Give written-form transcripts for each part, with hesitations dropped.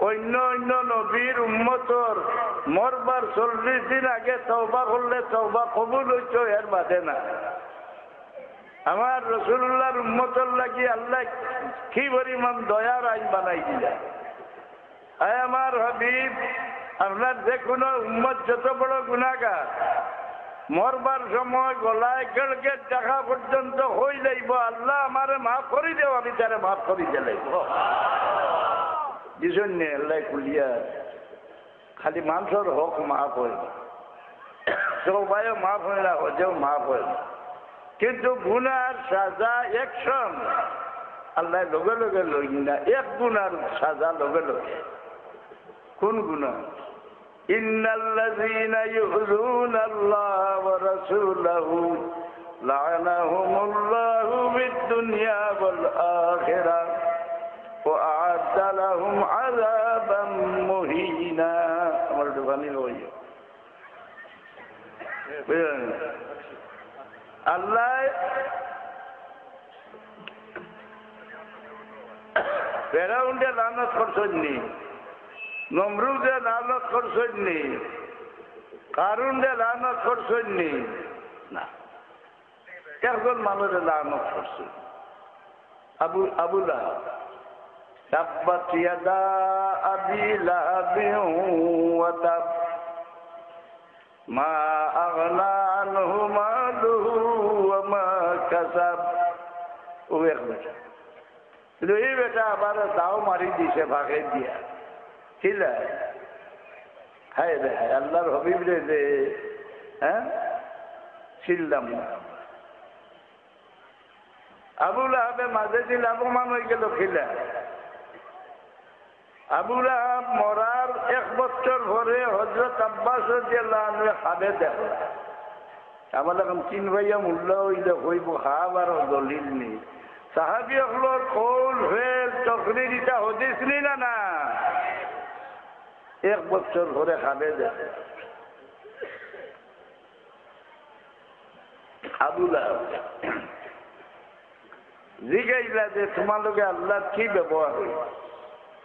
অন্য অন্য নবীর উম্মতর মরবার 40 দিন আগে তওবা করলে তওবা কবুল হইতো, এর বাদে না। আমার রাসূলুল্লাহর উম্মতর লাগি আল্লাহ কি পরিমাণ দয়ার আইন বানাই দিলা। আয় আমার হাবিব, আপনার যে কোনো উম্মত যত বড় গুনাহগার, মরবার সময় গলায় গেলগেট দেখা পর্যন্ত হই যাইব, আল্লাহ আমারে মাফ করি দেও, আমি তারে মাফ করি দিলাইব। দিছেন আল্লাহ খুলিয়া খালি মানুষের হক মাফ হয় না, সবাই মাফ হয় না, হজেও মাফ হয় না, কিন্তু গুনার সাজা একশন আল্লাহ লগে লগে লই না। এক গুনার সাজা লগে লগে। কোন গুনাহ? ইন্নাল্লাযীনা ইউযুনাল্লাহ ওয়া রাসূলাহু লা'নাহুমুল্লাহু ফিদ-দুনিয়া ওয়াল আখিরাহ ওয়া আ'আদ্দা লাহুম আযাবাম মুহিনা। আমার দোকানে লই আল্লাহ ফেরাউনকে লানত করছেননি, নমরুদে লানত করছেননি, কারুনকে লানত করছেননি না, একজন মানুষের লানত করছেন। আবু লাহাব, তাব্বাত ইয়াদা আবি লাহাবিন ওয়া তাব মা আগনা আনহু মালুহু ওয়া মা কাসাব। ও এক বেটা, এই বেটা আবার দাও মারি দিছে ভাগে দিয়া। ছিলা হায় রে হায়, আল্লাহর হবিব রে যে ছিলাম না। আবু লাহাবে মাঝে দিন লাভবান হয়ে গেল খিলা। আবু লাহাব মরার 1 বছর পরে হযরত আব্বাস রাদিয়াল্লাহু আনহু খাবে দেখলা। আমার এখন 3 ভাইয়া মূল্য হইলে হইব, খাবার দলিল নেই। সাহাবী হলোর কৌল ফেল তকরির ইটা হদিস নি না না, 1 বছর ধরে খাবে দেখে। আবু লাহাব জিগাইলা যে তোমালোকে আল্লাহ কি ব্যবহার হইল?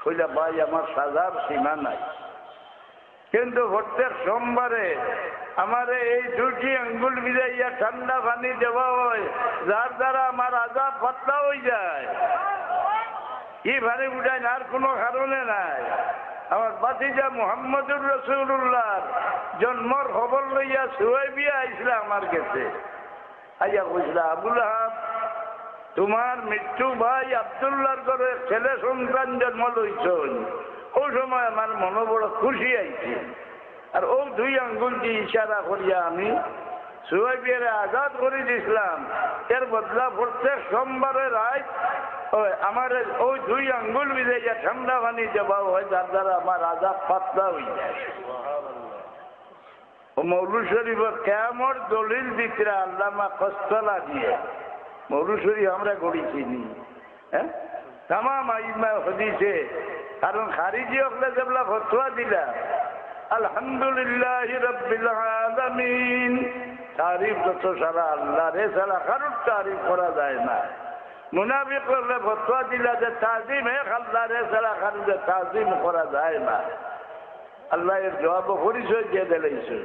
কইলা ভাই আমার সাজার সীমা নাই, কিন্তু প্রত্যেক সোমবারে আমারে এই 2টি আঙ্গুল মিলাইয়া ঠান্ডা পানি দেওয়া হয়, যার দ্বারা আমার আযাব পাতলা হয়ে যায়। কি ভারে উঠায় আর কোনো কারণে নাই। আমার ভাতিজা মুহাম্মদুর রাসূলুল্লাহর জন্মর খবর লইয়া সুহাইবিয়া আইসলা আমার কাছে। আইয়া কইসলা, আবু লাহাব তোমার মৃত্যু ভাই আব্দুল্লাহর ঘরে ছেলে সন্তান জন্ম লইছেন, ওই সময় আমার মনে বড় খুশি আইছে। আর ও 2 আঙ্গুল দিয়ে ইশারা করিয়া আমি সুহাইবিয়ারে আজাদ করে দিয়েছিলাম। এর বদলা প্রত্যেক সোমবারে রাত আমার ওই 2 আঙ্গুল মিলাইয়া ঠান্ডা পানি দেওয়া হয়, যার দ্বারা আমার আজাব পাতলা হয়ে যায়। ও মৌলুদ শরীফ কেমন দলিল দিতরা আল্লামা কস্তলা দিয়ে। মৌলুদ শরীফ আমরা গড়িছি নি, তাম আইমা হদিসে। কারণ খারিজি হলে যেগুলা ফতোয়া দিলা আলহামদুলিল্লাহি রাব্বিল আলামিন, তারিফ যত সারা আল্লাহ রে, সারা কারোর তারিফ করা যায় না। মুনাফিক করলে ফতোয়া দিলা যে তাজিম হে আল্লাহ রে, সারা কারোর তাজিম করা যায় না। আল্লাহ এর জবাব পরিচয় দিয়ে দিলাইছে,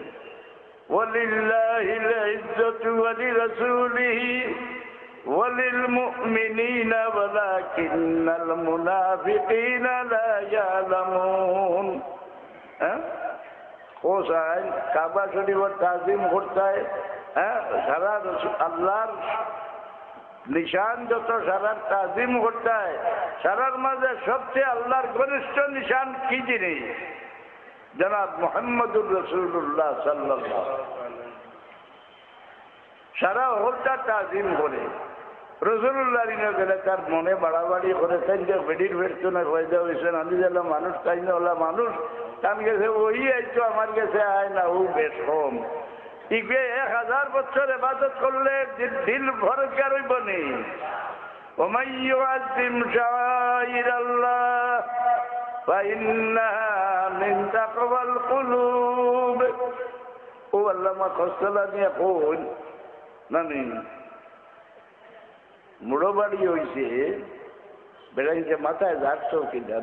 ওয়ালিল্লাহিল ইজ্জাতু ওয়া লিরাসূলিহি ওয়া লিল মুমিনিনা ওয়ালাকিন্নাল মুনাফিকিনা লা ইয়ালামুন। কোসাই কাবা শরীফের তাজিম করতে সারা আল্লাহর নিশান যত সারার তাজিম করতে, সারার মাঝে সবচেয়ে আল্লাহর ঘনিষ্ঠ নিশান কি জিনিস? জনাব মুহাম্মদুর রাসূলুল্লাহ সাল্লাল্লাহু আলাইহি ওয়াসাল্লাম। সারা হলটা তাজিম করে রাসূলুল্লাহ গেলে তার মনে বাড়াবাড়ি করেছেন যে বেডির ফেরতনে ফয়দা হয়েছেন। আমি যেলাম মানুষ তাই না ওলা মানুষ তার কাছে ওই আইতো, আমার কাছে আয় না, ও বেশ কম। ইবে 1000 বছর ইবাদত করলে দিল ভরকে রইব নি। ওমাই ইউআযিম শাআইরাল্লাহ ফাইন্নাহা মিন তাকওয়াল কুলুব। ও আল্লামা কস্তলা নিয়ে কোন নানি মুড়ো বাড়ি হয়েছে, বেড়াইছে মাথায় যাচ্ছ কিনা